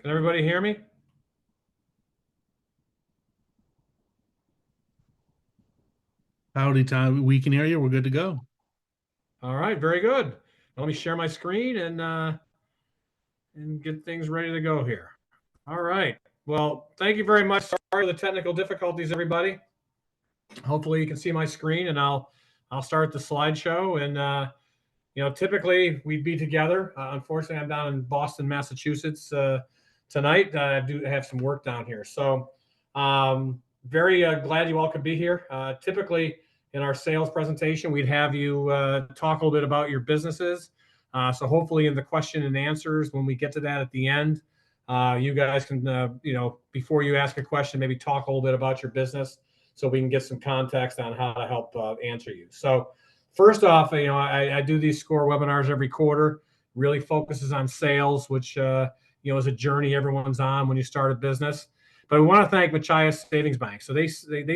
Can everybody hear me? Howdy, Tom. We can hear you. We're good to go. All right, very good. Let me share my screen and get things ready to go here. All right. Well, thank you very much. Sorry for the technical difficulties, everybody. Hopefully, you can see my screen, and I'll start the slideshow. And typically we'd be together. Unfortunately, I'm down in Boston, Massachusetts tonight. I do have some work down here, so very glad you all could be here. Typically, in our sales presentation, we'd have you talk a little bit about your businesses. So hopefully, in the question and answers, when we get to that at the end, you guys can, before you ask a question, maybe talk a little bit about your business, so we can get some context on how to help answer you. So first off, I do these SCORE webinars every quarter. Really focuses on sales, which is a journey everyone's on when you start a business. But we want to thank Machias Savings Bank. So they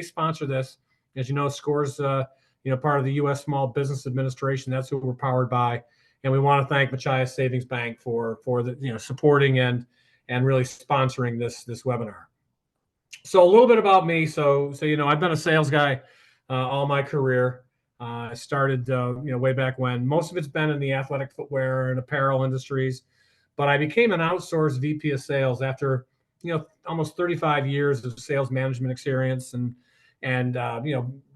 sponsor this. As you know, SCORE's part of the U.S. Small Business Administration. That's who we're powered by, and we want to thank Machias Savings Bank for the supporting and really sponsoring this webinar. So a little bit about me. So I've been a sales guy all my career. I started way back when. Most of it's been in the athletic footwear and apparel industries, but I became an outsourced VP of sales after almost 35 years of sales management experience and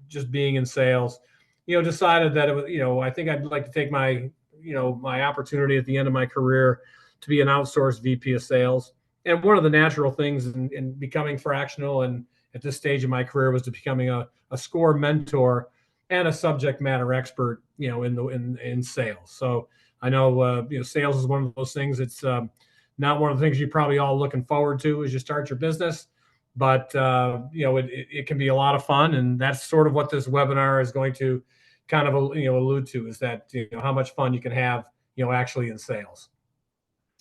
just being in sales. Decided that it was, I think I'd like to take my my opportunity at the end of my career to be an outsourced VP of sales. And one of the natural things in becoming fractional and at this stage of my career was to becoming a SCORE mentor and a subject matter expert, in sales. So I know, sales is one of those things. It's not one of the things you're probably all looking forward to as you start your business, but it can be a lot of fun, and that's sort of what this webinar is going to kind of allude to, is that how much fun you can have actually in sales.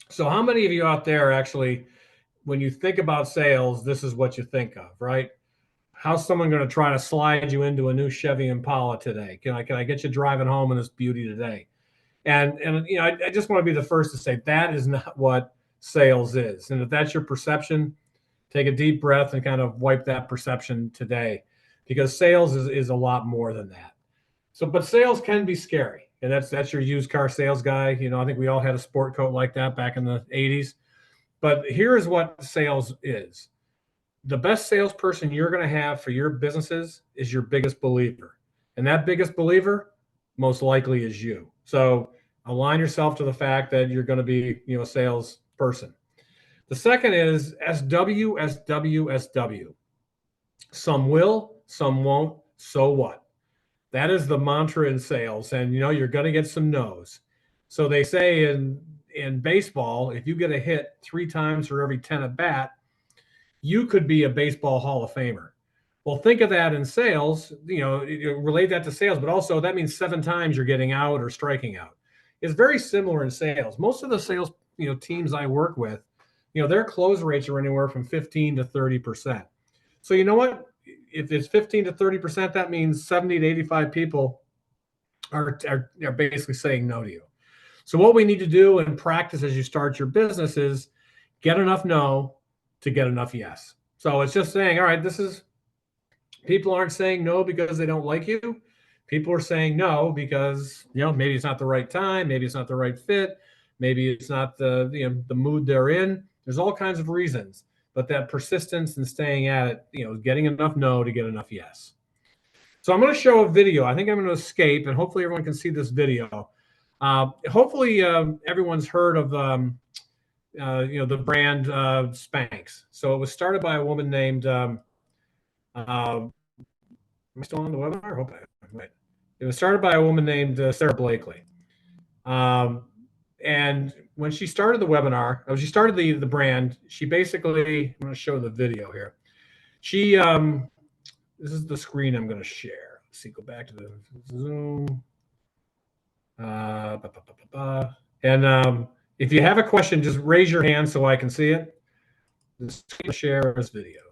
So how many of you out there actually, when you think about sales, this is what you think of, right? How's someone going to try to slide you into a new Chevy Impala today? Can I get you driving home in this beauty today? And I just want to be the first to say that is not what sales is. And if that's your perception, take a deep breath and kind of wipe that perception today, because sales is a lot more than that. So, but sales can be scary, and that's your used car sales guy. I think we all had a sport coat like that back in the 80s. But here is what sales is. The best salesperson you're going to have for your businesses is your biggest believer. And that biggest believer most likely is you. So align yourself to the fact that you're going to be, a salesperson. The second is SW, SW, SW. Some will, some won't. So what? That is the mantra in sales. And you're going to get some no's. So they say in baseball, if you get a hit 3 times for every 10 at bat, you could be a baseball Hall of Famer. Well, think of that in sales, relate that to sales, but also that means 7 times you're getting out or striking out. It's very similar in sales. Most of the sales, teams I work with, their close rates are anywhere from 15 to 30%. So you know what? If it's 15 to 30%, that means 70 to 85 people are basically saying no to you. So what we need to do in practice as you start your business is get enough no to get enough yes. So it's just saying, all right, people aren't saying no because they don't like you. People are saying no because, maybe it's not the right time. Maybe it's not the right fit. Maybe it's not the mood they're in. There's all kinds of reasons, but that persistence and staying at it, getting enough no to get enough yes. So I'm going to show a video. I think I'm going to escape, and hopefully everyone can see this video. Hopefully everyone's heard of the brand Spanx. So it was started by a woman named. Am I still on the webinar? I hope I might. It was started by a woman named Sarah Blakely. And when she started the webinar, or she started the brand, she basically, I'm going to show the video here. She, this is the screen I'm going to share. Let's see, go back to the Zoom. And if you have a question, just raise your hand so I can see it. Just share this video.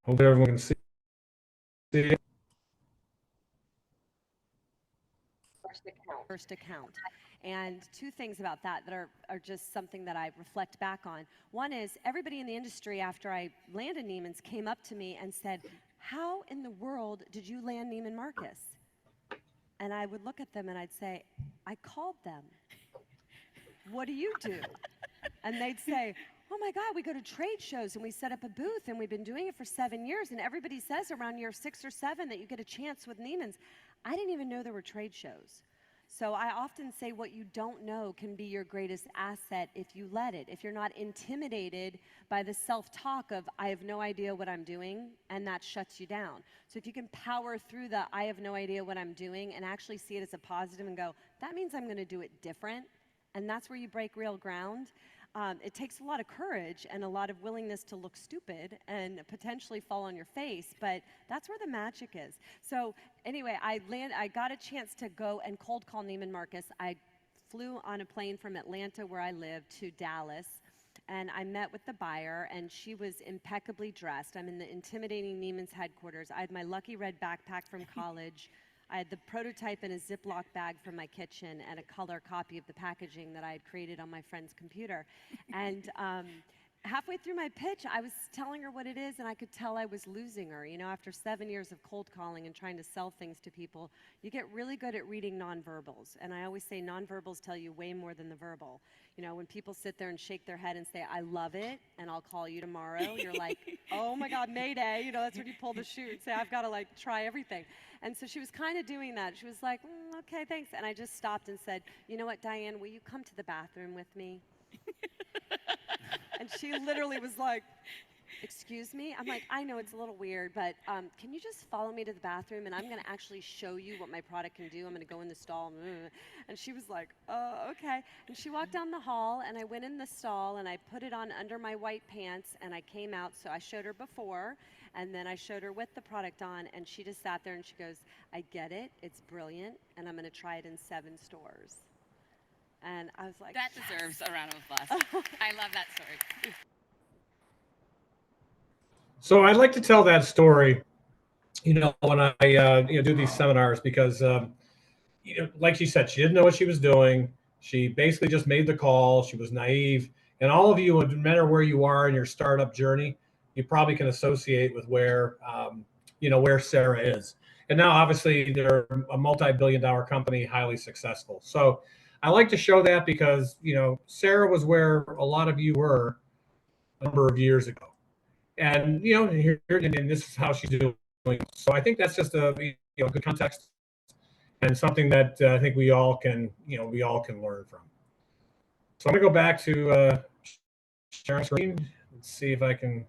Hopefully everyone can see it. First account. And two things about that are just something that I reflect back on. One is everybody in the industry after I landed Neiman's came up to me and said, how in the world did you land Neiman Marcus? And I would look at them and I'd say, I called them. What do you do? And they'd say, oh my God, we go to trade shows and we set up a booth and we've been doing it for 7 years and everybody says around year 6 or 7 that you get a chance with Neiman's. I didn't even know there were trade shows. So I often say what you don't know can be your greatest asset if you let it. If you're not intimidated by the self-talk of, I have no idea what I'm doing, and that shuts you down. So if you can power through the, I have no idea what I'm doing, and actually see it as a positive and go, that means I'm gonna do it different, and that's where you break real ground. It takes a lot of courage and a lot of willingness to look stupid and potentially fall on your face, but that's where the magic is. So anyway, I got a chance to go and cold call Neiman Marcus. I flew on a plane from Atlanta, where I live, to Dallas, and I met with the buyer, and she was impeccably dressed. I'm in the intimidating Neiman's headquarters. I had my lucky red backpack from college. I had the prototype in a Ziploc bag from my kitchen and a color copy of the packaging that I had created on my friend's computer. And halfway through my pitch, I was telling her what it is, and I could tell I was losing her. You know, after 7 years of cold calling and trying to sell things to people, you get really good at reading nonverbals. And I always say nonverbals tell you way more than the verbal. You know, when people sit there and shake their head and say, I love it, and I'll call you tomorrow, you're like, oh my God, Mayday. You know, that's when you pull the chute and say, I've got to like try everything. And so she was kind of doing that. She was like, okay, thanks. And I just stopped and said, you know what, Diane, will you come to the bathroom with me? And she literally was like, excuse me? I'm like, I know it's a little weird, but can you just follow me to the bathroom and I'm going to actually show you what my product can do. I'm going to go in the stall. And she was like, oh, okay. And she walked down the hall and I went in the stall and I put it on under my white pants and I came out. So I showed her before and then I showed her with the product on and she just sat there and she goes, I get it. It's brilliant. And I'm going to try it in 7 stores. And I was like, that deserves a round of applause. I love that story. So I'd like to tell that story, you know, when I do these seminars because, you know, like she said, she didn't know what she was doing. She basically just made the call. She was naive. And all of you, no matter where you are in your startup journey, you probably can associate with where, where Sarah is. And now, obviously, they're a multi-billion-dollar company, highly successful. So I like to show that because, you know, Sarah was where a lot of you were a number of years ago. And, you know, here, and this is how she's doing. So I think that's just a good context and something that I think we all can learn from. So I'm gonna go back to sharing screen. Let's see if I can.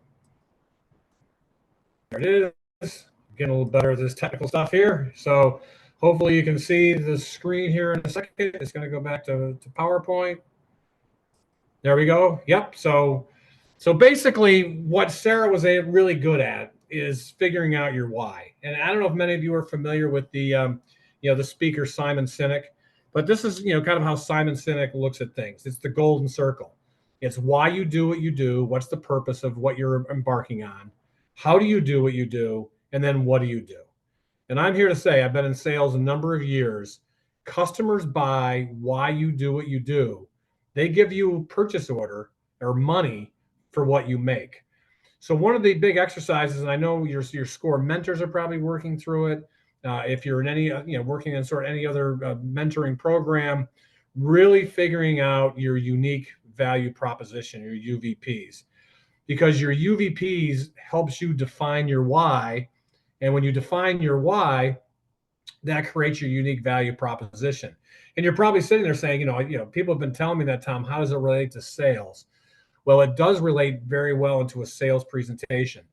There it is. Getting a little better at this technical stuff here. So hopefully you can see the screen here in a second. It's going to go back to PowerPoint. There we go. Yep. So basically what Sarah was really good at is figuring out your why. And I don't know if many of you are familiar with the, the speaker Simon Sinek, but this is, kind of how Simon Sinek looks at things. It's the golden circle. It's why you do what you do. What's the purpose of what you're embarking on? How do you do what you do? And then what do you do? And I'm here to say, I've been in sales a number of years. Customers buy why you do what you do. They give you a purchase order or money for what you make. So one of the big exercises, and I know your SCORE mentors are probably working through it. If you're in any, working in sort of any other mentoring program, really figuring out your unique value proposition, your UVPs, because your UVPs helps you define your why. And when you define your why, that creates your unique value proposition. And you're probably sitting there saying, people have been telling me that, Tom, how does it relate to sales? Well, it does relate very well into a sales presentation.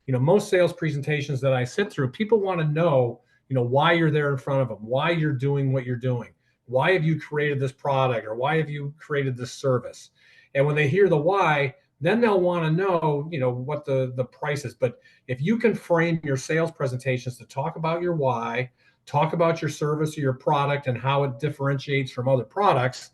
Most sales presentations that I sit through, people want to know, why you're there in front of them, why you're doing what you're doing. Why have you created this product or why have you created this service? And when they hear the why, then they'll want to know, what the price is. But if you can frame your sales presentations to talk about your why, talk about your service or your product and how it differentiates from other products,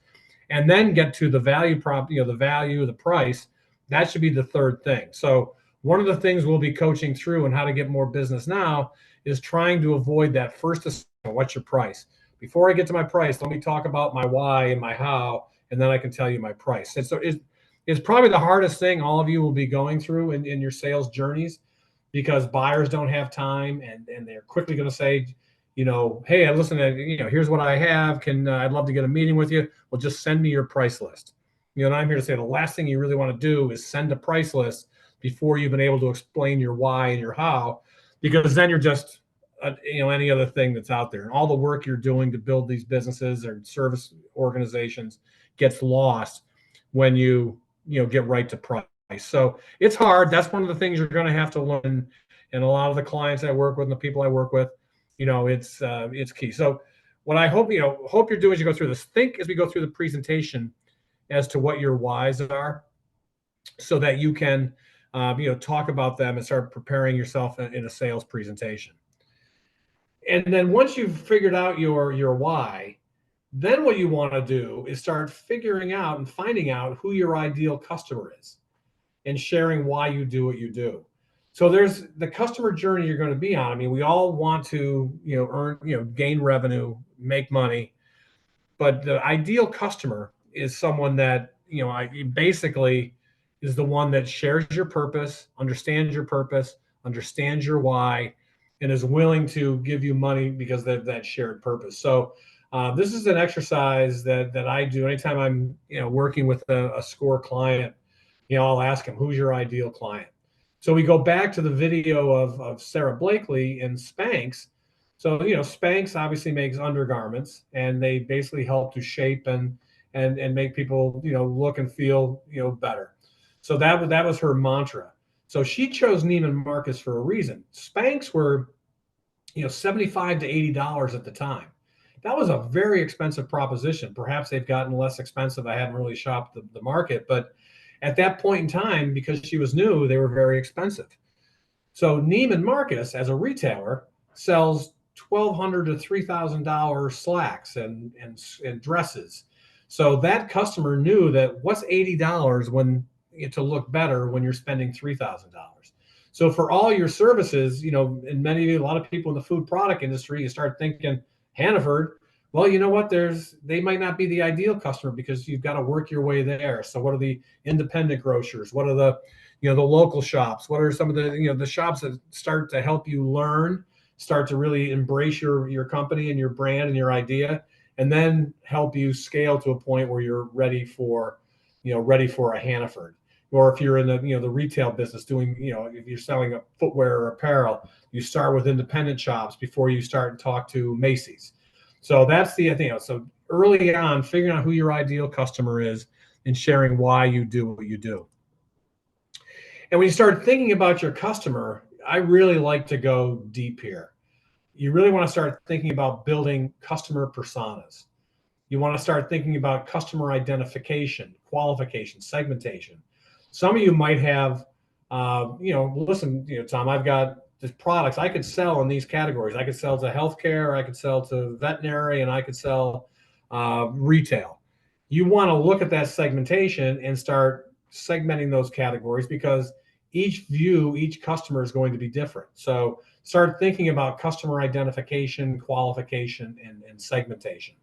and then get to the value prop, the value, the price, that should be the third thing. So One of the things we'll be coaching through and how to get more business now is trying to avoid that first assessment. What's your price? Before I get to my price, let me talk about my why and my how, and then I can tell you my price. And so it's probably the hardest thing all of you will be going through in your sales journeys, because buyers don't have time, and they're quickly going to say, hey, listen, here's what I have. I'd love to get a meeting with you. Well, just send me your price list. And I'm here to say the last thing you really want to do is send a price list before you've been able to explain your why and your how, because then you're just any other thing that's out there, and all the work you're doing to build these businesses or service organizations gets lost when you get right to price. So it's hard. That's one of the things you're going to have to learn. And a lot of the clients I work with and the people I work with, it's key. So what I hope you're doing as you go through this, think as we go through the presentation as to what your whys are, so that you can talk about them and start preparing yourself in a sales presentation. And then once you've figured out your why, then what you want to do is start figuring out and finding out who your ideal customer is and sharing why you do what you do. So there's the customer journey you're going to be on. I mean, we all want to, earn, gain revenue, make money, but the ideal customer is someone that, basically is the one that shares your purpose, understands your why, and is willing to give you money because of that shared purpose. So this is an exercise that I do anytime I'm, working with a SCORE client. I'll ask them, who's your ideal client? So we go back to the video of Sarah Blakely and Spanx. So, Spanx obviously makes undergarments, and they basically help to shape and make people, look and feel, better. So that was her mantra. So she chose Neiman Marcus for a reason. Spanx were, $75 to $80 at the time. That was a very expensive proposition. Perhaps they've gotten less expensive. I haven't really shopped the market, but at that point in time, because she was new, they were very expensive. So Neiman Marcus, as a retailer, sells $1,200 to $3,000 slacks and dresses. So that customer knew that what's $80 to look better when you're spending $3,000. So for all your services, and a lot of people in the food product industry, you start thinking Hannaford. Well, you know what? They might not be the ideal customer because you've got to work your way there. So what are the independent grocers? What are the local shops? What are some of the shops that start to help you learn, start to really embrace your company and your brand and your idea, and then help you scale to a point where you're ready for a Hannaford. Or if you're in the retail business doing, if you're selling a footwear or apparel, you start with independent shops before you start and talk to Macy's. So that's the thing. So early on, figuring out who your ideal customer is and sharing why you do what you do. And when you start thinking about your customer, I really like to go deep here. You really want to start thinking about building customer personas. You want to start thinking about customer identification, qualification, segmentation. Some of you might have, listen, Tom, I've got the products I could sell in these categories. I could sell to healthcare, I could sell to veterinary, and I could sell retail. You want to look at that segmentation and start segmenting those categories, because each customer is going to be different. So start thinking about customer identification, qualification, and segmentation.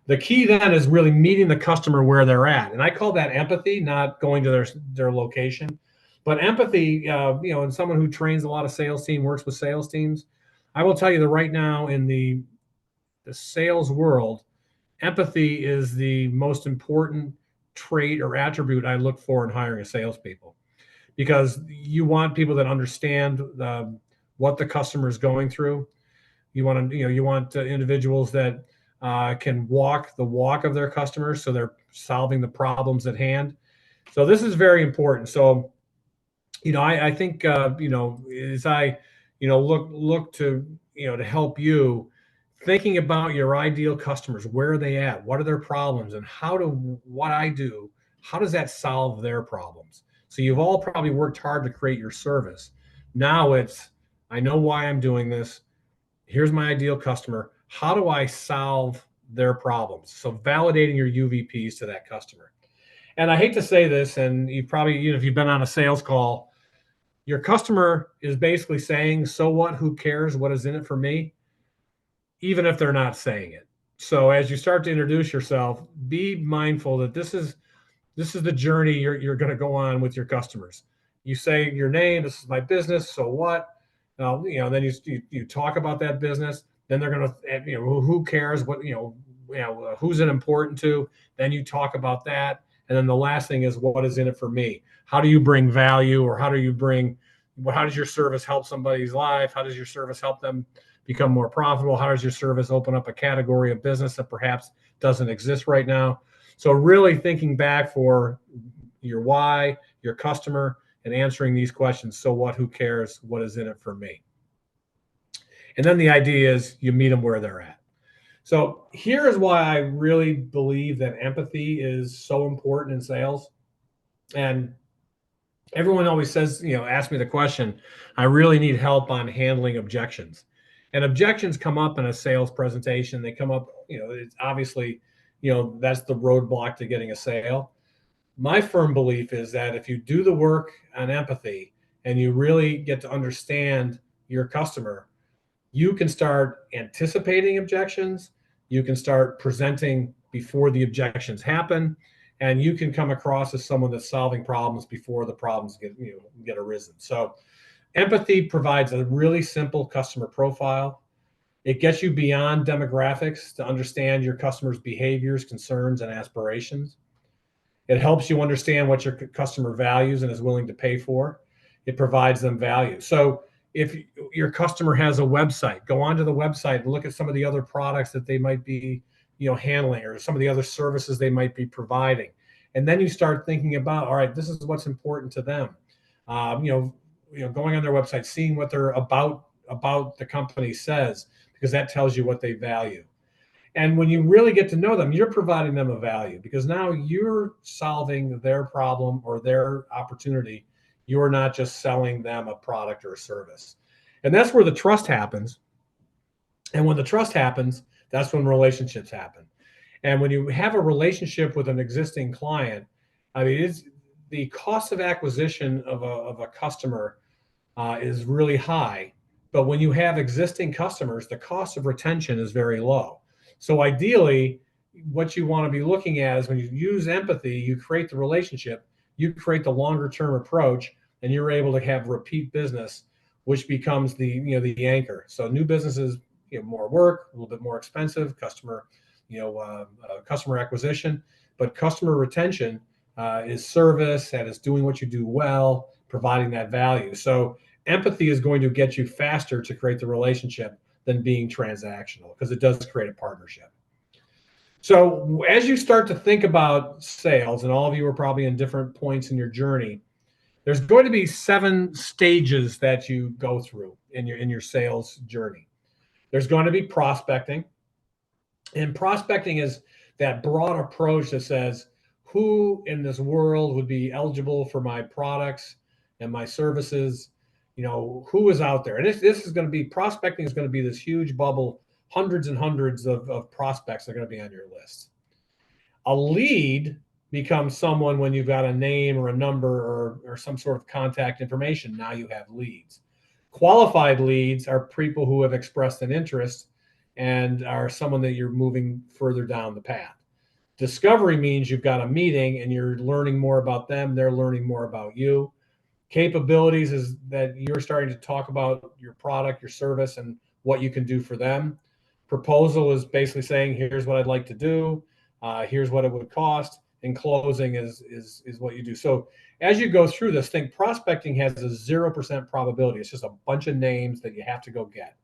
The key then is really meeting the customer where they're at. And I call that empathy, not going to their location. But empathy, and someone who trains a lot of sales team, works with sales teams, I will tell you that right now in the sales world, empathy is the most important trait or attribute I look for in hiring salespeople, because you want people that understand what the customer is going through. You want individuals that can walk the walk of their customers, so they're solving the problems at hand. So this is very important. So, I think, as I, look to, to help you, thinking about your ideal customers, where are they at? What are their problems? And what I do, how does that solve their problems? So you've all probably worked hard to create your service. Now I know why I'm doing this. Here's my ideal customer. How do I solve their problems? So validating your UVPs to that customer. And I hate to say this, and you probably, if you've been on a sales call, Your customer is basically saying, so what, who cares, what is in it for me, even if they're not saying it. So as you start to introduce yourself, be mindful that this is the journey you're going to go on with your customers. You say your name, this is my business, so what? Then you talk about that business. Then they're going to, who cares? What, who's it important to? Then you talk about that. And then the last thing is, what is in it for me? How do you bring value, or how does your service help somebody's life? How does your service help them become more profitable? How does your service open up a category of business that perhaps doesn't exist right now? So really thinking back for your why, your customer, and answering these questions. So what, who cares, what is in it for me? And then the idea is you meet them where they're at. So here is why I really believe that empathy is so important in sales. And everyone always says, ask me the question, I really need help on handling objections. And objections come up in a sales presentation. They come up, it's obviously, that's the roadblock to getting a sale. My firm belief is that if you do the work on empathy and you really get to understand your customer, you can start anticipating objections. You can start presenting before the objections happen, and you can come across as someone that's solving problems before the problems get arisen. So empathy provides a really simple customer profile. It gets you beyond demographics to understand your customer's behaviors, concerns, and aspirations. It helps you understand what your customer values and is willing to pay for. It provides them value. So if your customer has a website, go onto the website and look at some of the other products that they might be, handling, or some of the other services they might be providing. And then you start thinking about, all right, this is what's important to them. Going on their website, seeing what they're about the company says, because that tells you what they value. And when you really get to know them, you're providing them a value, because now you're solving their problem or their opportunity. You're not just selling them a product or a service. And that's where the trust happens. And when the trust happens, that's when relationships happen. And when you have a relationship with an existing client, I mean, it's the cost of acquisition of a customer is really high. But when you have existing customers, the cost of retention is very low. So ideally, what you want to be looking at is when you use empathy, you create the relationship, you create the longer term approach, and you're able to have repeat business, which becomes the anchor. So new businesses, more work, a little bit more expensive, customer acquisition, but customer retention is service, that is doing what you do well, providing that value. So empathy is going to get you faster to create the relationship than being transactional, because it does create a partnership. So as you start to think about sales, and all of you are probably in different points in your journey, there's going to be 7 stages that you go through in your sales journey. There's going to be prospecting. And prospecting is that broad approach that says, who in this world would be eligible for my products and my services? Who is out there? And this is going to be, prospecting is going to be this huge bubble, hundreds and hundreds of prospects that are going to be on your list. A lead becomes someone when you've got a name or a number or some sort of contact information. Now you have leads. Qualified leads are people who have expressed an interest and are someone that you're moving further down the path. Discovery means you've got a meeting and you're learning more about them. They're learning more about you. Capabilities is that you're starting to talk about your product, your service, and what you can do for them. Proposal is basically saying, here's what I'd like to do. Here's what it would cost. And closing is what you do. So as you go through this thing, prospecting has a 0% probability. It's just a bunch of names that you have to go get.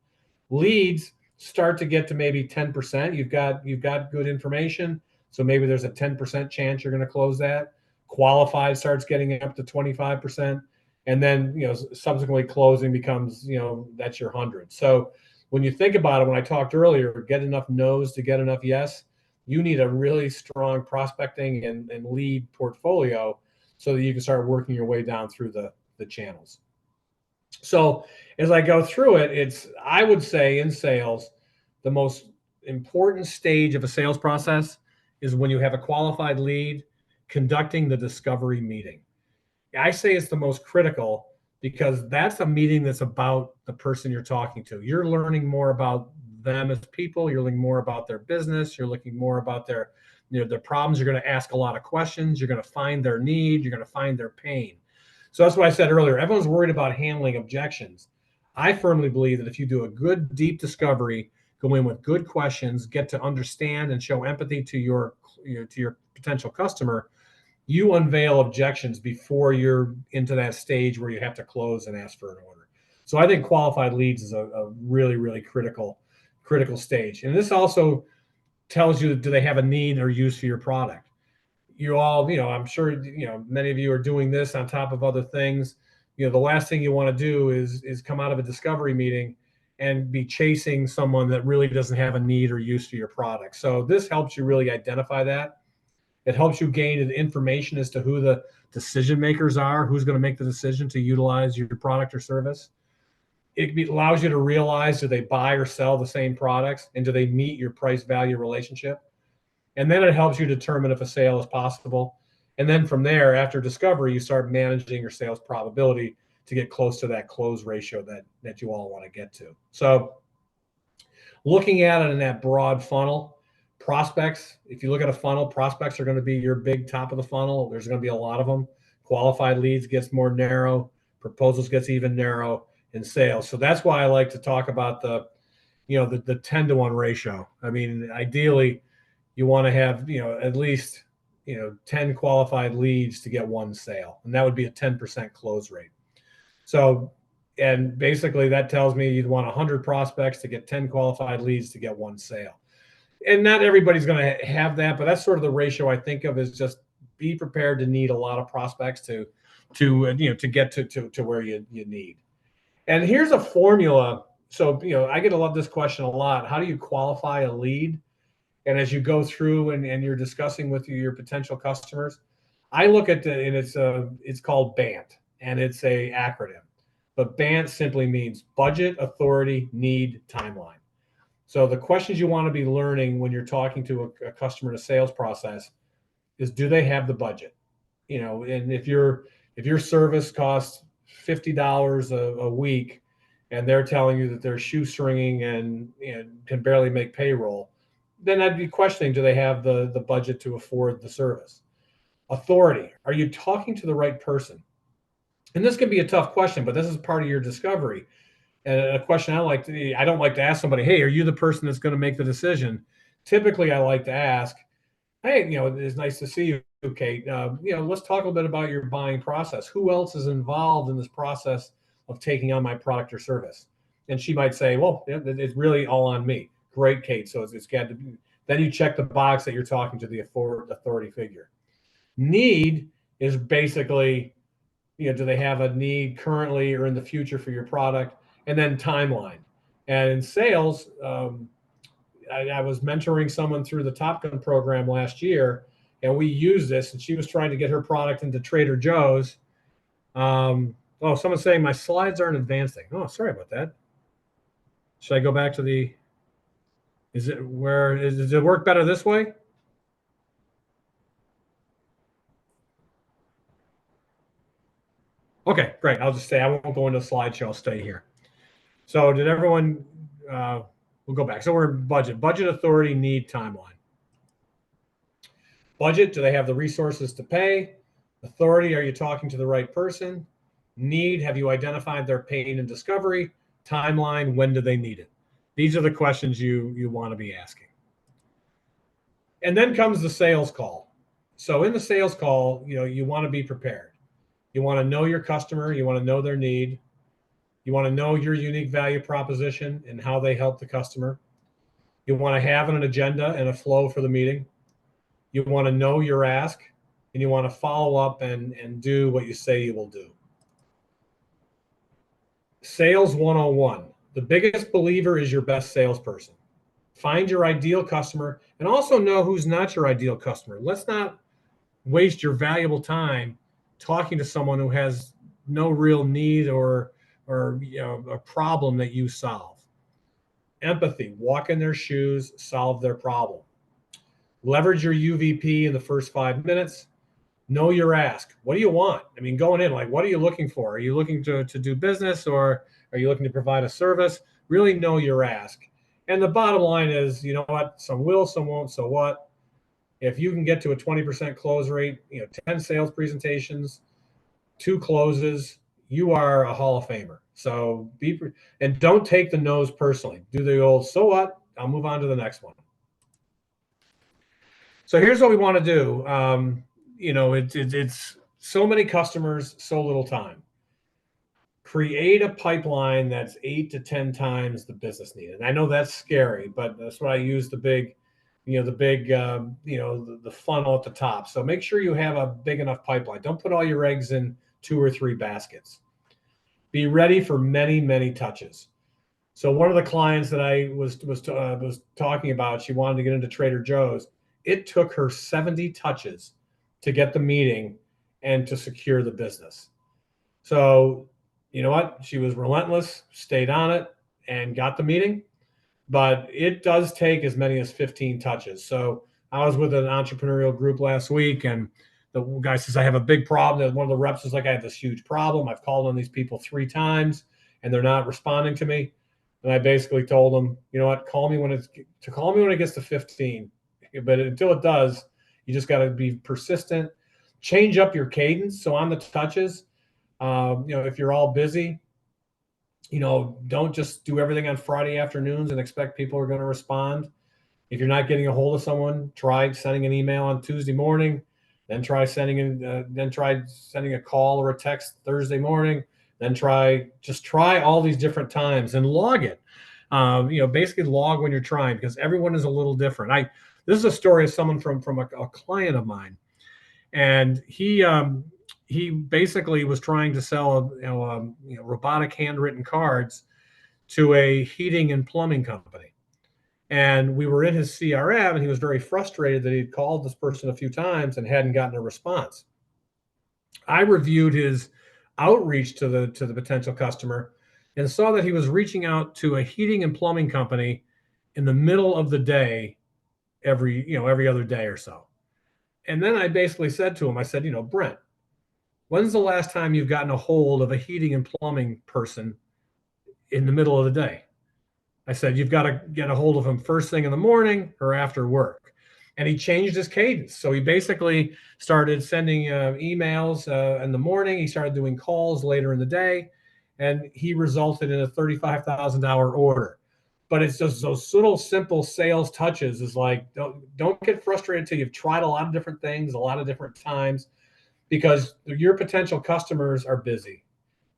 Leads start to get to maybe 10%. You've got good information. So maybe there's a 10% chance you're going to close that. Qualified starts getting up to 25%. And then, subsequently closing becomes, that's your 100. So when you think about it, when I talked earlier, get enough no's to get enough yes, you need a really strong prospecting and lead portfolio so that you can start working your way down through the channels. So as I go through it, I would say in sales, the most important stage of a sales process is when you have a qualified lead, conducting the discovery meeting. I say it's the most critical, because that's a meeting that's about the person you're talking to. You're learning more about them as people. You're learning more about their business. You're looking more about their, their problems. You're going to ask a lot of questions. You're going to find their need. You're going to find their pain. So that's why I said earlier, everyone's worried about handling objections. I firmly believe that if you do a good, deep discovery, go in with good questions, get to understand and show empathy to your potential customer, you unveil objections before you're into that stage where you have to close and ask for an order. So I think qualified leads is a really, really critical stage. And this also tells you, do they have a need or use for your product? You all, I'm sure, many of you are doing this on top of other things. The last thing you want to do is come out of a discovery meeting and be chasing someone that really doesn't have a need or use for your product. So this helps you really identify that. It helps you gain information as to who the decision makers are, who's going to make the decision to utilize your product or service. It allows you to realize, do they buy or sell the same products, and do they meet your price value relationship? And then it helps you determine if a sale is possible. And then from there, after discovery, you start managing your sales probability to get close to that close ratio that you all want to get to. So looking at it in that broad funnel, prospects, if you look at a funnel, prospects are going to be your big top of the funnel. There's going to be a lot of them. Qualified leads gets more narrow, proposals gets even narrow, and sales. So that's why I like to talk about the 10-to-1 ratio. I mean, ideally, you want to have, at least, 10 qualified leads to get one sale. And that would be a 10% close rate. So, and basically that tells me you'd want 100 prospects to get 10 qualified leads to get one sale. And not everybody's going to have that, but that's sort of the ratio I think of, is just be prepared to need a lot of prospects to get to where you need. And here's a formula. So, I get this question a lot. How do you qualify a lead? And as you go through and you're discussing with your potential customers, I look at and it's called BANT, and it's a acronym. But BANT simply means budget, authority, need, timeline. So the questions you want to be learning when you're talking to a customer in a sales process is, do they have the budget? And if your service costs $50 a week, and they're telling you that they're shoestringing and can barely make payroll, then I'd be questioning, do they have the budget to afford the service? Authority, are you talking to the right person? And this can be a tough question, but this is part of your discovery. And a question I don't like to ask somebody, hey, are you the person that's going to make the decision? Typically, I like to ask, hey, it's nice to see you, Kate. Let's talk a little bit about your buying process. Who else is involved in this process of taking on my product or service? And she might say, well, it's really all on me. Great, Kate. So it's got to be. Then you check the box that you're talking to the authority figure. Need is basically, do they have a need currently or in the future for your product? And then timeline. And in sales, I was mentoring someone through the Top Gun program last year, and we used this, and she was trying to get her product into Trader Joe's. Someone's saying my slides aren't advancing. Oh, sorry about that. Should I go back to does it work better this way? Okay, great. I'll just stay. I won't go into the slideshow. I'll stay here. So did everyone, we'll go back. So we're in budget, authority, need, timeline. Budget, do they have the resources to pay? Authority, are you talking to the right person? Need, have you identified their pain and discovery? Timeline, when do they need it? These are the questions you want to be asking. And then comes the sales call. So in the sales call, you want to be prepared. You want to know your customer. You want to know their need. You want to know your unique value proposition and how they help the customer. You want to have an agenda and a flow for the meeting. You want to know your ask, and you want to follow up and do what you say you will do. Sales 101. The biggest believer is your best salesperson. Find your ideal customer and also know who's not your ideal customer. Let's not waste your valuable time talking to someone who has no real need or a problem that you solve. Empathy, walk in their shoes, solve their problem. Leverage your UVP in the first 5 minutes. know your ask. What do you want? I mean, going in, like, what are you looking for? Are you looking to do business, or are you looking to provide a service? Really know your ask. And the bottom line is, you know what? Some will, some won't. So what? If you can get to a 20% close rate, 10 sales presentations, 2 closes, you are a Hall of Famer. So and don't take the no's personally. Do the old, so what? I'll move on to the next one. So here's what we want to do. It's so many customers, so little time. Create a pipeline that's 8 to 10 times the business need. And I know that's scary, but that's what I use the funnel at the top. So make sure you have a big enough pipeline. Don't put all your eggs in 2 or 3 baskets. Be ready for many, many touches. So one of the clients that I was talking about, she wanted to get into Trader Joe's. It took her 70 touches to get the meeting and to secure the business. So you know what? She was relentless, stayed on it, and got the meeting. But it does take as many as 15 touches. So I was with an entrepreneurial group last week, and the guy says, I have a big problem. One of the reps is like, I have this huge problem. I've called on these people 3 times, and they're not responding to me. And I basically told them, you know what? Call me when it gets to 15. But until it does, you just got to be persistent. Change up your cadence. So on the touches, if you're all busy, don't just do everything on Friday afternoons and expect people are going to respond. If you're not getting a hold of someone, try sending an email on Tuesday morning, then try sending a call or a text Thursday morning, then try all these different times and log it. Basically log when you're trying, because everyone is a little different. This is a story of someone from a client of mine, and he basically was trying to sell robotic handwritten cards to a heating and plumbing company. And we were in his CRM, and he was very frustrated that he'd called this person a few times and hadn't gotten a response. I reviewed his outreach to the potential customer and saw that he was reaching out to a heating and plumbing company in the middle of the day, every other day or so. And then I basically said to him, I said, Brent, when's the last time you've gotten a hold of a heating and plumbing person in the middle of the day? I said, you've got to get a hold of him first thing in the morning or after work. And he changed his cadence. So he basically started sending emails in the morning. He started doing calls later in the day, and he resulted in a $35,000 order. But it's just those little simple sales touches is like, don't get frustrated until you've tried a lot of different things, a lot of different times, because your potential customers are busy.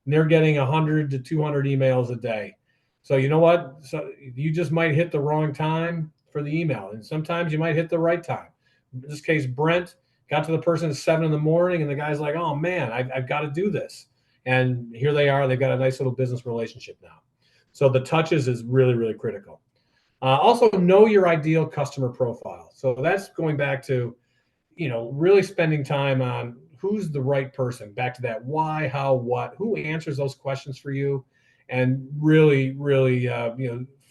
And they're getting 100 to 200 emails a day. So you know what? So you just might hit the wrong time for the email, and sometimes you might hit the right time. In this case, Brent got to the person at 7 in the morning, and the guy's like, oh man, I've got to do this. And here they are. They've got a nice little business relationship now. So the touches is really, really critical. Also, know your ideal customer profile. So that's going back to, really spending time on who's the right person. Back to that why, how, what, who answers those questions for you, and really, really,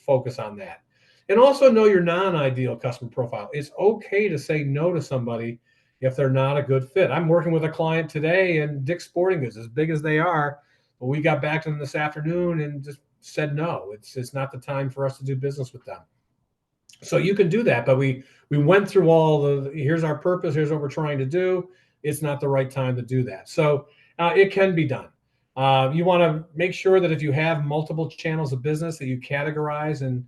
focus on that. And also know your non-ideal customer profile. It's okay to say no to somebody if they're not a good fit. I'm working with a client today in Dick's Sporting Goods, as big as they are, but we got back to them this afternoon and just said no. It's not the time for us to do business with them. So you can do that, but we went through all here's our purpose, here's what we're trying to do. It's not the right time to do that. So it can be done. You want to make sure that if you have multiple channels of business, that you categorize and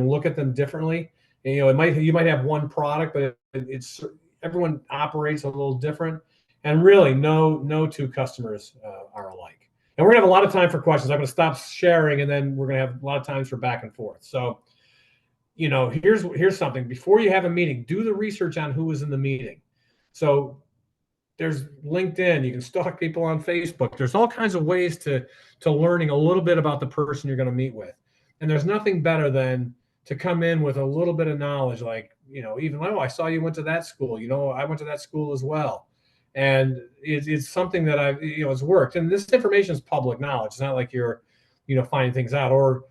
look at them differently. And, you might have one product, but it's everyone operates a little different. And really, no 2 customers are alike. And we're gonna have a lot of time for questions. I'm gonna stop sharing, and then we're gonna have a lot of times for back and forth. So, here's something. Before you have a meeting, do the research on who is in the meeting. So there's LinkedIn. You can stalk people on Facebook. There's all kinds of ways to learning a little bit about the person you're going to meet with. And there's nothing better than to come in with a little bit of knowledge, like, even, oh, I saw you went to that school. I went to that school as well. And it's something that it's worked. And this information is public knowledge. It's not like you're, finding things out or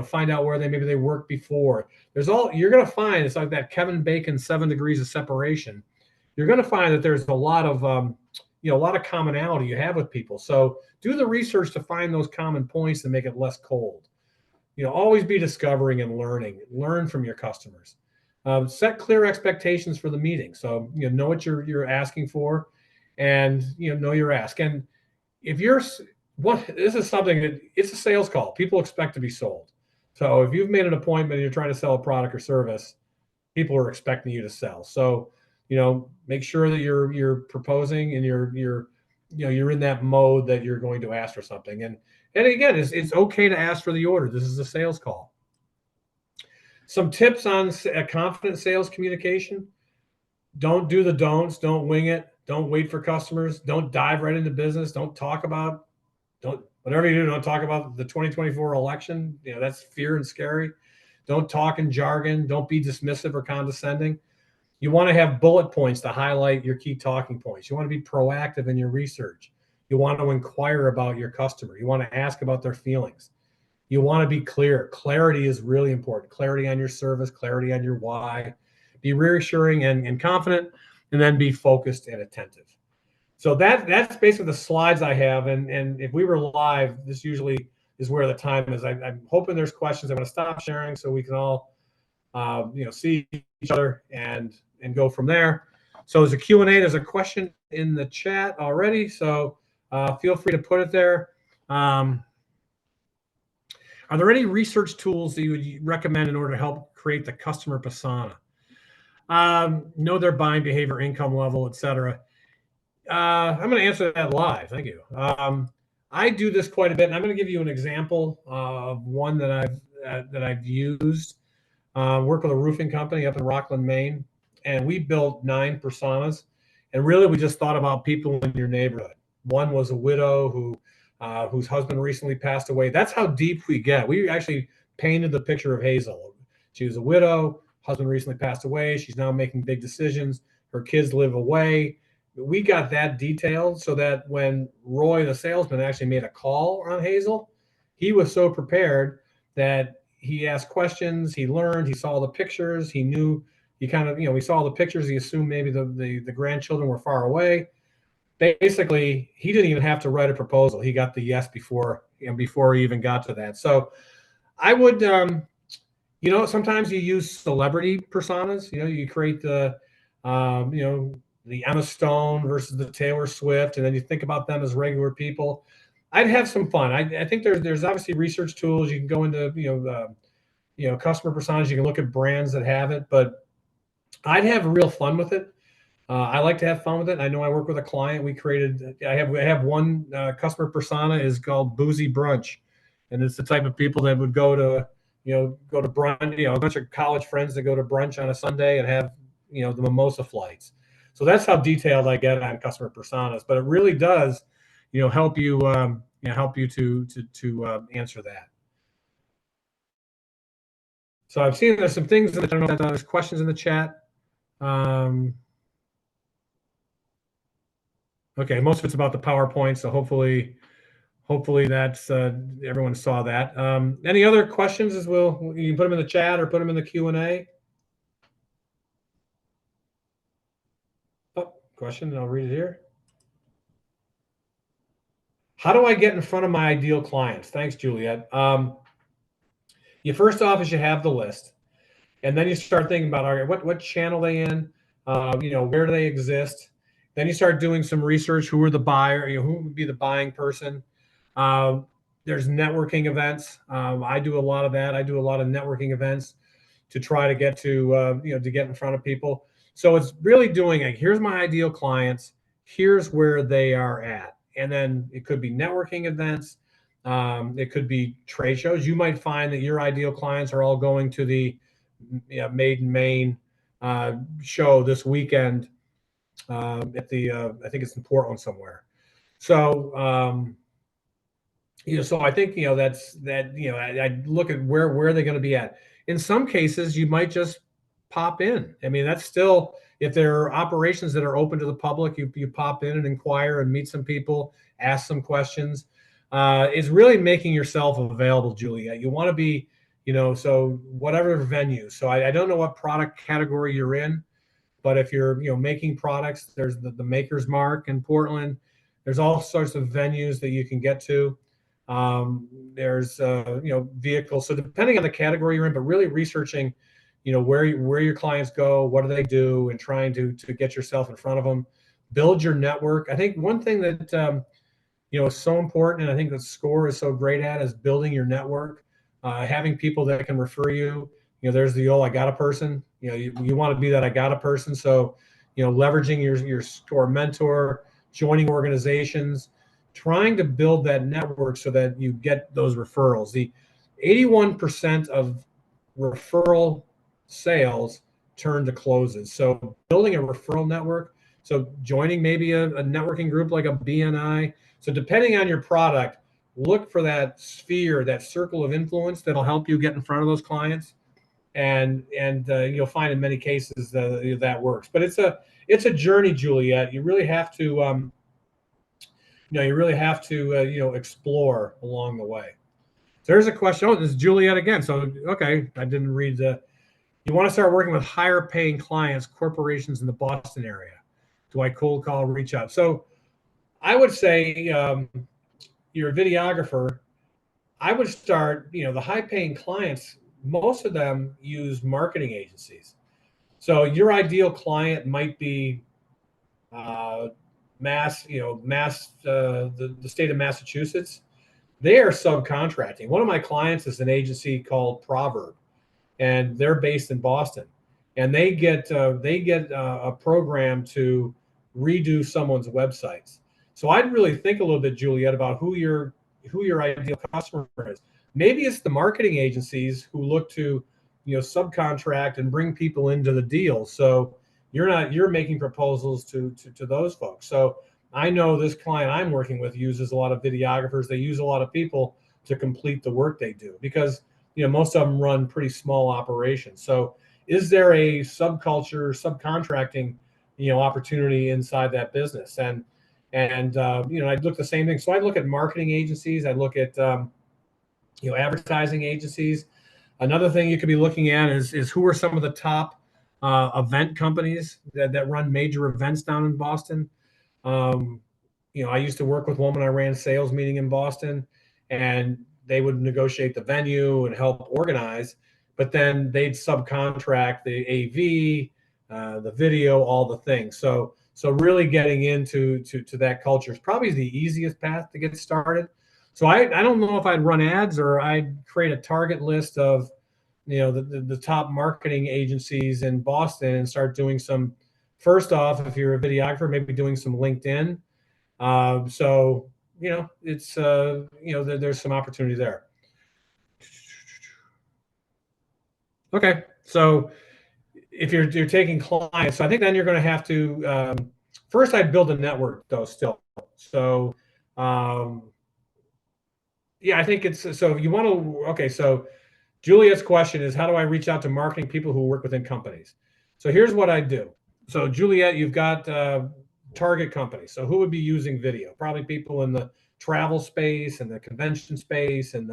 find out where maybe they worked before. You're going to find, it's like that Kevin Bacon 7 degrees of separation. You're going to find that there's a lot of a lot of commonality you have with people. So do the research to find those common points and make it less cold. Always be discovering and learning. Learn from your customers. Set clear expectations for the meeting. So know what you're asking for, and know your ask. And if this is something that it's a sales call. People expect to be sold. So if you've made an appointment and you're trying to sell a product or service, people are expecting you to sell. So make sure that you're proposing and you're in that mode that you're going to ask for something. And again, it's okay to ask for the order. This is a sales call. Some tips on a confident sales communication. Don't do the don'ts. Don't wing it. Don't wait for customers. Don't dive right into business. Don't talk about, whatever you do, don't talk about the 2024 election. That's fear and scary. Don't talk in jargon. Don't be dismissive or condescending. You want to have bullet points to highlight your key talking points. You want to be proactive in your research. You want to inquire about your customer. You want to ask about their feelings. You want to be clear. Clarity is really important. Clarity on your service, clarity on your why. Be reassuring and confident, and then be focused and attentive. So that's basically the slides I have. And if we were live, this usually is where the time is. I'm hoping there's questions. I'm going to stop sharing so we can all see each other and go from there. So there's a Q&A. There's a question in the chat already. So feel free to put it there. Are there any research tools that you would recommend in order to help create the customer persona? Know their buying behavior, income level, etc. I'm going to answer that live. Thank you. I do this quite a bit, and I'm going to give you an example of one that I've used. Work with a roofing company up in Rockland, Maine, and we built 9 personas. And really, we just thought about people in your neighborhood. One was a widow whose husband recently passed away. That's how deep we get. We actually painted the picture of Hazel. She was a widow. Husband recently passed away. She's now making big decisions. Her kids live away. We got that detailed so that when Roy, the salesman, actually made a call on Hazel, he was so prepared that he asked questions. He learned. He saw the pictures. He knew. He kind of, we saw the pictures. He assumed maybe the grandchildren were far away. Basically, he didn't even have to write a proposal. He got the yes before he even got to that. So I would, sometimes you use celebrity personas. You create the Emma Stone versus the Taylor Swift, and then you think about them as regular people. I'd have some fun. I think there's obviously research tools. You can go into customer personas. You can look at brands that have it, but I'd have real fun with it. I like to have fun with it. I know I work with a client. I have one customer persona is called Boozy Brunch, and it's the type of people that would go to brunch. A bunch of college friends that go to brunch on a Sunday and have the mimosa flights. So that's how detailed I get on customer personas. But it really does help you to answer that. So I've seen there's some things. I don't know if there's questions in the chat. Okay, most of it's about the PowerPoint, so hopefully that's everyone saw that. Any other questions? You can put them in the chat or put them in the Q&A. Oh, question, and I'll read it here. How do I get in front of my ideal clients? Thanks, Juliet. You first off is you have the list, and then you start thinking about, all right, what channel they in, where do they exist? Then you start doing some research. Who are the buyer? Who would be the buying person? There's networking events. I do a lot of that. I do a lot of networking events to try to get to get in front of people. So it's really doing here's my ideal clients. Here's where they are at, and then it could be networking events. It could be trade shows. You might find that your ideal clients are all going to the Made in Maine show this weekend at the I think it's in Portland somewhere. So so I think that's that. I look at where they're going to be at. In some cases, you might just pop in. I mean, that's still, if there are operations that are open to the public, you pop in and inquire and meet some people, ask some questions. It's really making yourself available, Julia. You want to be, so whatever venue. So I don't know what product category you're in, But if you're, making products, there's the Maker's Mark in Portland. There's all sorts of venues that you can get to. There's, vehicles. So depending on the category you're in, but really researching, where your clients go, what do they do, and trying to get yourself in front of them, build your network. I think one thing that, is so important, and I think that SCORE is so great at, is building your network, having people that can refer you. There's the old, I got a person, you want to be that I got a person. So, leveraging your SCORE mentor, joining organizations, trying to build that network so that you get those referrals. The 81% of referral sales turn to closes. So building a referral network, so joining maybe a networking group like a BNI. So depending on your product, look for that sphere, that circle of influence that'll help you get in front of those clients. And you'll find in many cases that works. But it's a journey, Juliet. You really have to explore along the way. So there's a question. Oh, this is Juliet again. So okay, I didn't read the. You want to start working with higher paying clients, corporations in the Boston area. Do I cold call, reach out? So I would say you're a videographer. I would start, the high paying clients, most of them use marketing agencies. So your ideal client might be the state of Massachusetts. They are subcontracting. One of my clients is an agency called Proverb, and they're based in Boston. And they get a program to redo someone's websites. So I'd really think a little bit, Juliet, about who your ideal customer is. Maybe it's the marketing agencies who look to, subcontract and bring people into the deal. So you're making proposals to those folks. So I know this client I'm working with uses a lot of videographers. They use a lot of people to complete the work they do because, most of them run pretty small operations. So is there a subculture, subcontracting, opportunity inside that business? And I'd look the same thing. So I'd look at marketing agencies. I'd look at, advertising agencies. Another thing you could be looking at is who are some of the top event companies that run major events down in Boston. I used to work with one when I ran sales meeting in Boston, and they would negotiate the venue and help organize, but then they'd subcontract the AV, the video, all the things. So really getting into that culture is probably the easiest path to get started. So I don't know if I'd run ads or I'd create a target list of, the top marketing agencies in Boston and start doing some, first off, if you're a videographer, maybe doing some LinkedIn. It's, there's some opportunity there. Okay. So if you're taking clients, so I think then you're going to have to, first I'd build a network though still. So, I think it's, so you want to, okay. So Juliet's question is, how do I reach out to marketing people who work within companies? So here's what I do. So Juliet, you've got target companies. So who would be using video? Probably people in the travel space and the convention space. And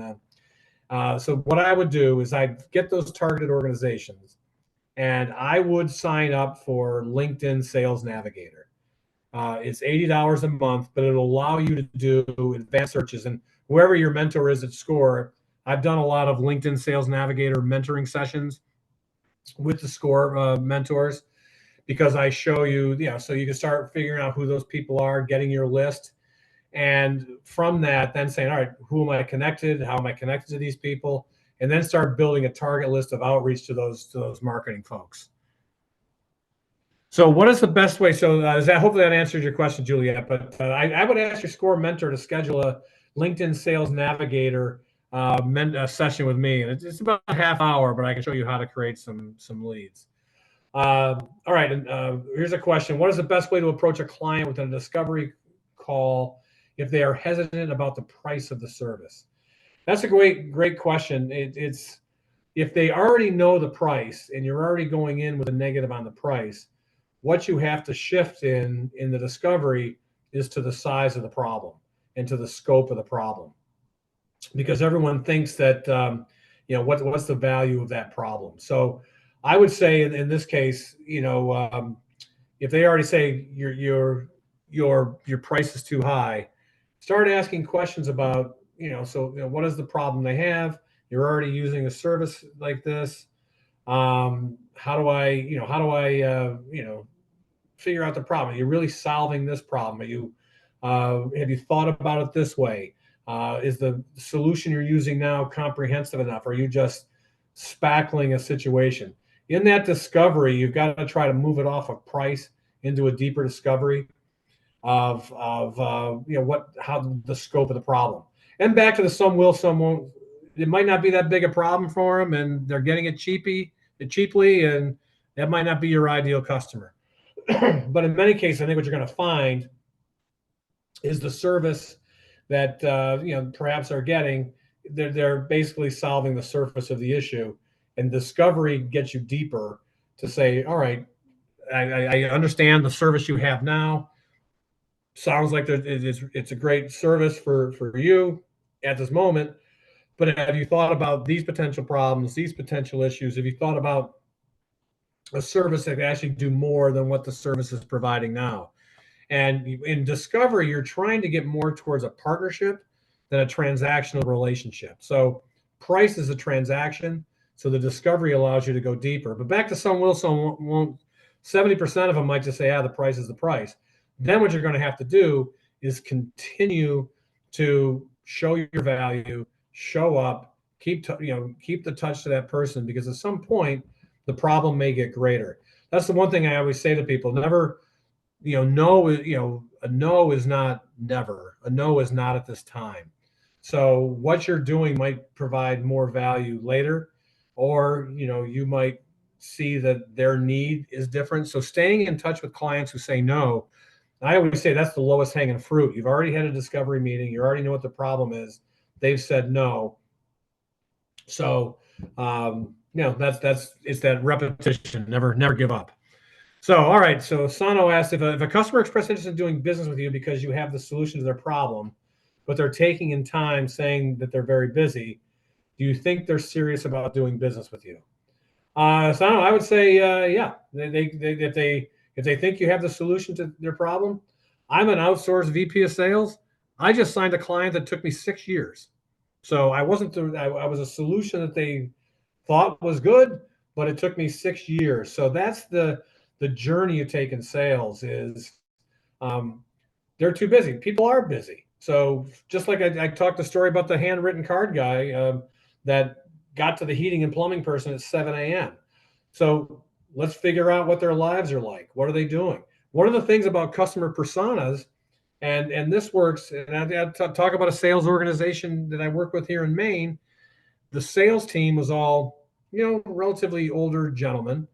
so what I would do is I'd get those targeted organizations and I would sign up for LinkedIn Sales Navigator. It's $80 a month, but it'll allow you to do advanced searches. And whoever your mentor is at SCORE, I've done a lot of LinkedIn Sales Navigator mentoring sessions with the SCORE mentors, because I show you, so you can start figuring out who those people are, getting your list. And from that, then saying, all right, who am I connected? How am I connected to these people? And then start building a target list of outreach to those marketing folks. So what is the best way? So hopefully that answers your question, Juliet. But I would ask your SCORE mentor to schedule a LinkedIn Sales Navigator session with me. And it's about a half hour, but I can show you how to create some leads. All right. And here's a question. What is the best way to approach a client with a discovery call if they are hesitant about the price of the service? That's a great question. It's if they already know the price and you're already going in with a negative on the price, what you have to shift in the discovery is to the size of the problem and to the scope of the problem, because everyone thinks that what's the value of that problem. So I would say in this case, if they already say your price is too high, start asking questions about, what is the problem they have? You're already using a service like this. How do I figure out the problem? Are you really solving this problem? Have you thought about it this way? Is the solution you're using now comprehensive enough? Or are you just spackling a situation? In that discovery, you've got to try to move it off of price into a deeper discovery of how the scope of the problem. And back to the some will, some won't. It might not be that big a problem for them, and they're getting it cheaply, and that might not be your ideal customer. But in many cases, I think what you're going to find is the service that perhaps are getting. They're basically solving the surface of the issue, and discovery gets you deeper to say, all right, I understand the service you have now. Sounds like it's a great service for you at this moment, but have you thought about these potential problems, these potential issues? Have you thought about a service that can actually do more than what the service is providing now? And in discovery, you're trying to get more towards a partnership than a transactional relationship. So price is a transaction. So the discovery allows you to go deeper. But back to some will, some won't. 70% of them might just say, the price is the price. Then what you're going to have to do is continue to show your value, show up, keep the touch to that person, because at some point the problem may get greater. That's the one thing I always say to people: never, no, a no is not never. A no is not at this time. So what you're doing might provide more value later, or you might see that their need is different. So staying in touch with clients who say no, I always say that's the lowest hanging fruit. You've already had a discovery meeting. You already know what the problem is. They've said no. So it's that repetition. Never give up. So, all right. So Sano asked if a customer expressed interest in doing business with you because you have the solution to their problem, but they're taking in time saying that they're very busy. Do you think they're serious about doing business with you? Sano, I would say, yeah. If they think you have the solution to their problem, I'm an outsourced VP of sales. I just signed a client that took me 6 years. So I was a solution that they thought was good, but it took me 6 years. So that's the journey you take in sales is they're too busy. People are busy. So just like I talked the story about the handwritten card guy that got to the heating and plumbing person at 7 a.m. So let's figure out what their lives are like. What are they doing? One of the things about customer personas, and this works, and I talk about a sales organization that I work with here in Maine. The sales team was all, relatively older gentlemen.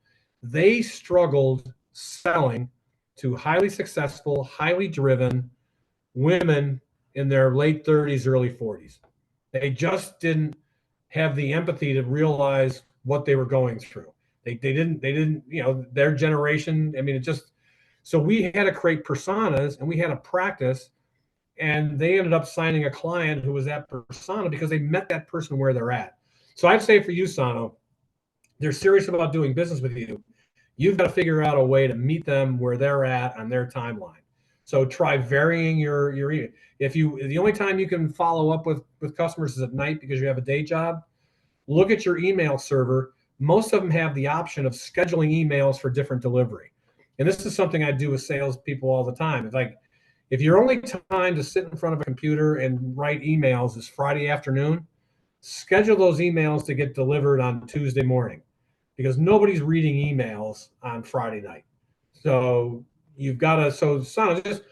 They struggled selling to highly successful, highly driven women in their late 30s, early 40s. They just didn't have the empathy to realize what they were going through. They didn't, their generation. I mean, so we had to create personas, and we had to practice, and they ended up signing a client who was that persona because they met that person where they're at. So I'd say for you, Sano, they're serious about doing business with you. You've got to figure out a way to meet them where they're at on their timeline. So try varying your the only time you can follow up with customers is at night because you have a day job. Look at your email server. Most of them have the option of scheduling emails for different delivery. And this is something I do with salespeople all the time. It's like, if your only time to sit in front of a computer and write emails is Friday afternoon, schedule those emails to get delivered on Tuesday morning, because nobody's reading emails on Friday night. So you've got to, just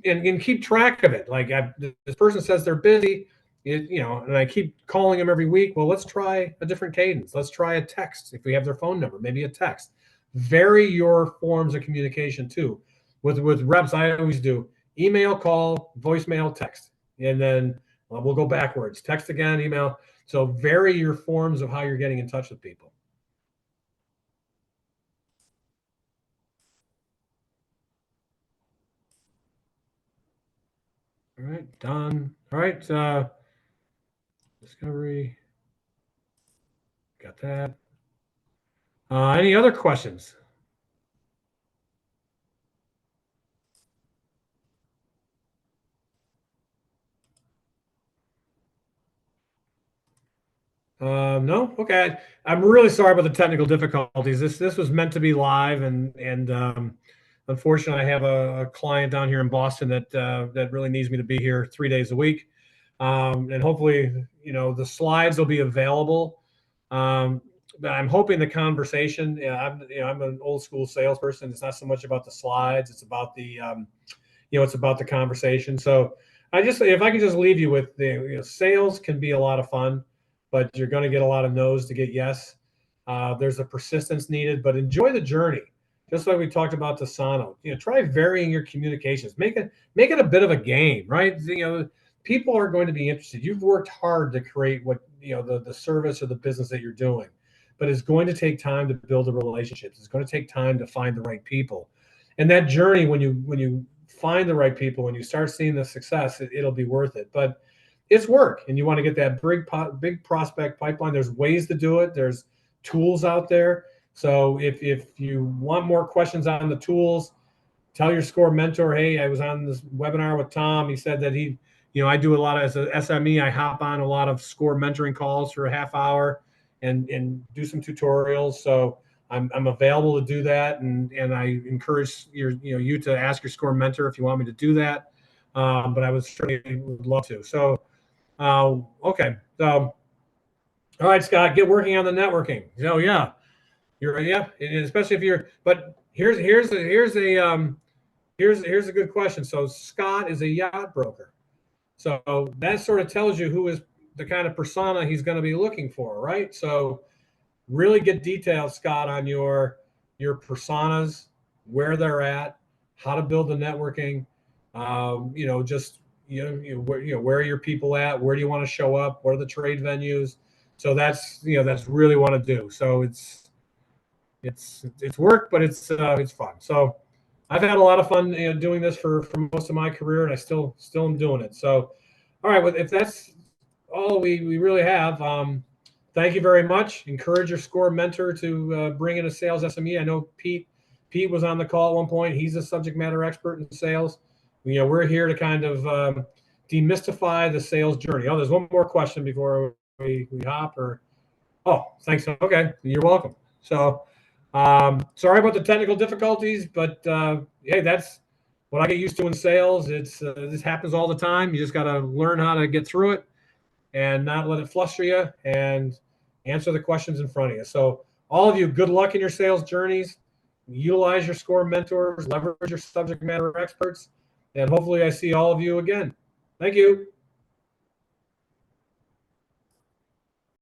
and keep track of it. Like this person says they're busy, and I keep calling them every week. Well, let's try a different cadence. Let's try a text. If we have their phone number, maybe a text. Vary your forms of communication too. With reps, I always do email, call, voicemail, text, and then we'll go backwards. Text again, email. So vary your forms of how you're getting in touch with people. All right, done. All right, discovery. Got that. Any other questions? No? Okay. I'm really sorry about the technical difficulties. This was meant to be live, and unfortunately, I have a client down here in Boston that really needs me to be here 3 days a week. And hopefully, the slides will be available. But I'm hoping the conversation. I'm an old school salesperson. It's not so much about the slides; it's about it's about the conversation. So if I can just leave you with sales can be a lot of fun, but you're going to get a lot of no's to get yes. There's a persistence needed, but enjoy the journey. Just like we talked about the Sano, try varying your communications. Make it a bit of a game, right? People are going to be interested. You've worked hard to create what the service or the business that you're doing, but it's going to take time to build the relationships. It's going to take time to find the right people, and that journey when you find the right people, when you start seeing the success, it'll be worth it. But it's work, and you want to get that big prospect pipeline. There's ways to do it. There's tools out there. So if you want more questions on the tools, tell your SCORE mentor, hey, I was on this webinar with Tom. He said that I do a lot of, as a SME, I hop on a lot of SCORE mentoring calls for a half hour and do some tutorials. So I'm available to do that, and I encourage you to ask your SCORE mentor if you want me to do that. But I would love to. So okay. So all right, Scott, get working on the networking. Yeah, especially if you're. But here's a good question. So Scott is a yacht broker. So that sort of tells you who is the kind of persona he's going to be looking for, right? So really get detailed, Scott, on your personas, where they're at, how to build the networking. Where are your people at? Where do you want to show up? What are the trade venues? So that's really what to do. So it's work, but it's fun. So I've had a lot of fun doing this for most of my career, and I still am doing it. So, all right, well, if that's all we really have, thank you very much. Encourage your SCORE mentor to bring in a sales SME. I know Pete was on the call at one point. He's a subject matter expert in sales. We're here to kind of demystify the sales journey. Oh, there's one more question before we hop. Thanks. Okay, you're welcome. So. Sorry about the technical difficulties, but hey, that's what I get used to in sales. This happens all the time. You just got to learn how to get through it and not let it fluster you, and answer the questions in front of you. So all of you, good luck in your sales journeys. Utilize your SCORE mentors, leverage your subject matter experts, and hopefully I see all of you again. Thank you.